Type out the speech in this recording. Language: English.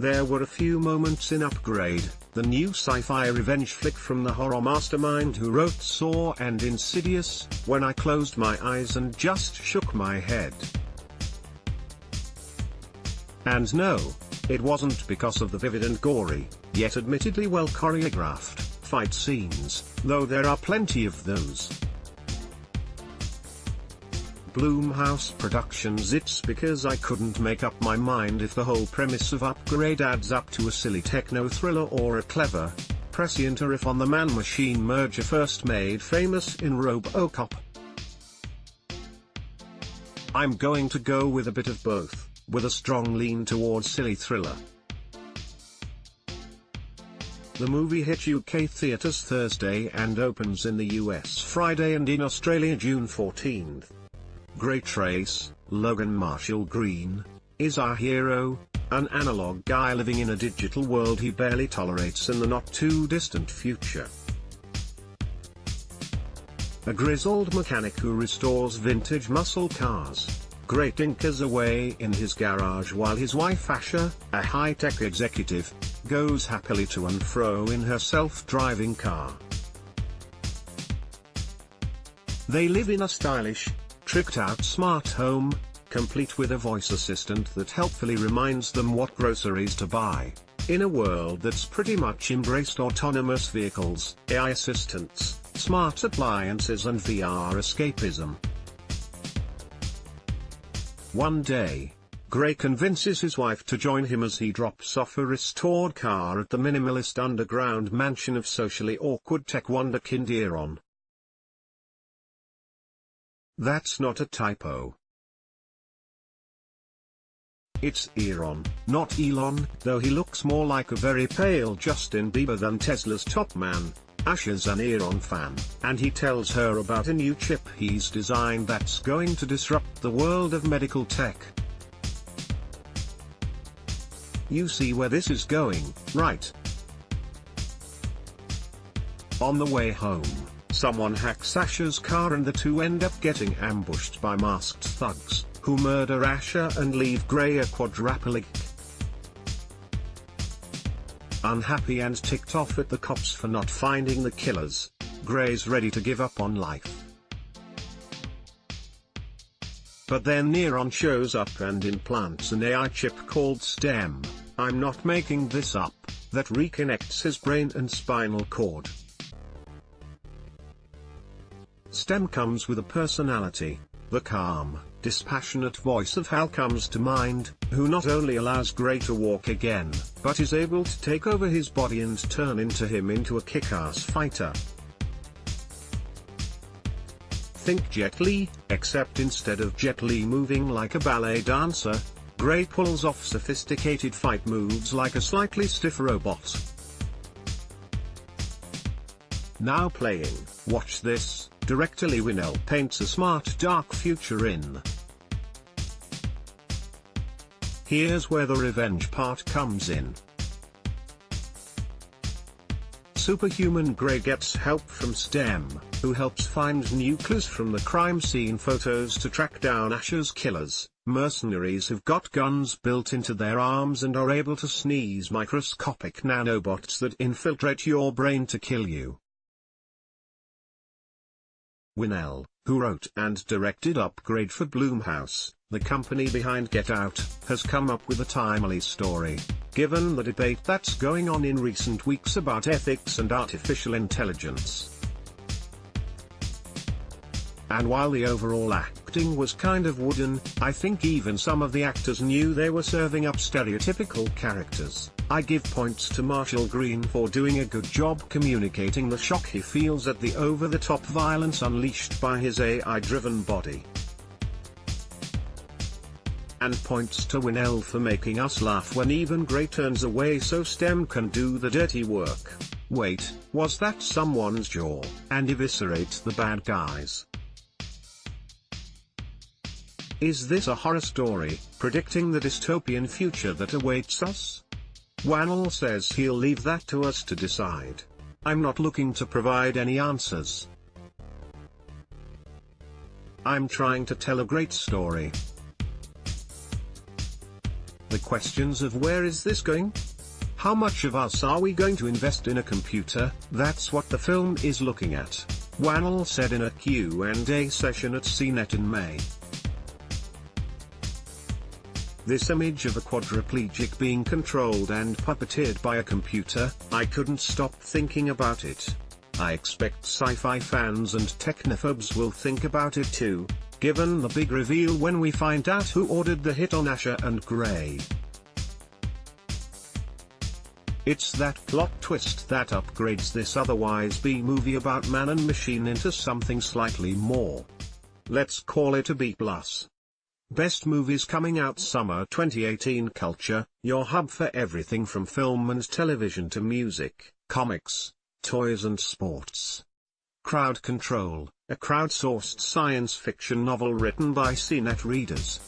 There were a few moments in Upgrade, the new sci-fi revenge flick from the horror mastermind who wrote Saw and Insidious, when I closed my eyes and just shook my head. And no, it wasn't because of the vivid and gory, yet admittedly well choreographed, fight scenes, though there are plenty of those. Blumhouse Productions. It's because I couldn't make up my mind if the whole premise of Upgrade adds up to a silly techno thriller or a clever, prescient riff on the man-machine merger first made famous in RoboCop. I'm going to go with a bit of both, with a strong lean towards silly thriller. The movie hit UK theatres Thursday and opens in the US Friday and in Australia June 14th. Great Race, Logan Marshall Green, is our hero, an analog guy living in a digital world he barely tolerates in the not-too-distant future. A grizzled mechanic who restores vintage muscle cars, Gray tinkers away in his garage while his wife Asha, a high-tech executive, goes happily to and fro in her self-driving car. They live in a stylish, tricked-out smart home, complete with a voice assistant that helpfully reminds them what groceries to buy, in a world that's pretty much embraced autonomous vehicles, AI assistants, smart appliances and VR escapism. One day, Gray convinces his wife to join him as he drops off a restored car at the minimalist underground mansion of socially awkward tech wonderkind Eron. That's not a typo. It's Eron, not Elon, though he looks more like a very pale Justin Bieber than Tesla's top man. Asha's an Eron fan, and he tells her about a new chip he's designed that's going to disrupt the world of medical tech. You see where this is going, right? On the way home, someone hacks Asha's car and the two end up getting ambushed by masked thugs, who murder Asha and leave Gray a quadriplegic. Unhappy and ticked off at the cops for not finding the killers, Gray's ready to give up on life. But then Neron shows up and implants an AI chip called STEM, I'm not making this up, that reconnects his brain and spinal cord. STEM comes with a personality. The calm, dispassionate voice of Hal comes to mind, who not only allows Gray to walk again, but is able to take over his body and turn him into a kick-ass fighter. Think Jet Li, except instead of Jet Li moving like a ballet dancer, Gray pulls off sophisticated fight moves like a slightly stiff robot. Now playing, watch this. Director Lee Winnell paints a smart dark future in. Here's where the revenge part comes in. Superhuman Gray gets help from STEM, who helps find new clues from the crime scene photos to track down Asha's killers. Mercenaries have got guns built into their arms and are able to sneeze microscopic nanobots that infiltrate your brain to kill you. Winnell, who wrote and directed Upgrade for Blumhouse, the company behind Get Out, has come up with a timely story, given the debate that's going on in recent weeks about ethics and artificial intelligence. And while the overall acting was kind of wooden, I think even some of the actors knew they were serving up stereotypical characters. I give points to Marshall Green for doing a good job communicating the shock he feels at the over-the-top violence unleashed by his AI-driven body. And points to Winnell for making us laugh when even Gray turns away so STEM can do the dirty work. Wait, was that someone's jaw? And eviscerate the bad guys. Is this a horror story, predicting the dystopian future that awaits us? Winnell says he'll leave that to us to decide. I'm not looking to provide any answers. I'm trying to tell a great story. the questions of where is this going? How much of us are we going to invest in a computer? That's what the film is looking at, Wannell said in a Q&A session at CNET in May. This image of a quadriplegic being controlled and puppeteered by a computer, I couldn't stop thinking about it. I expect sci-fi fans and technophobes will think about it too, given the big reveal when we find out who ordered the hit on Asher and Grey. It's that plot twist that upgrades this otherwise B-movie about man and machine into something slightly more. Let's call it a B+. Best movies coming out summer 2018. Culture, your hub for everything from film and television to music, comics, toys and sports. Crowd Control, a crowdsourced science fiction novel written by CNET readers.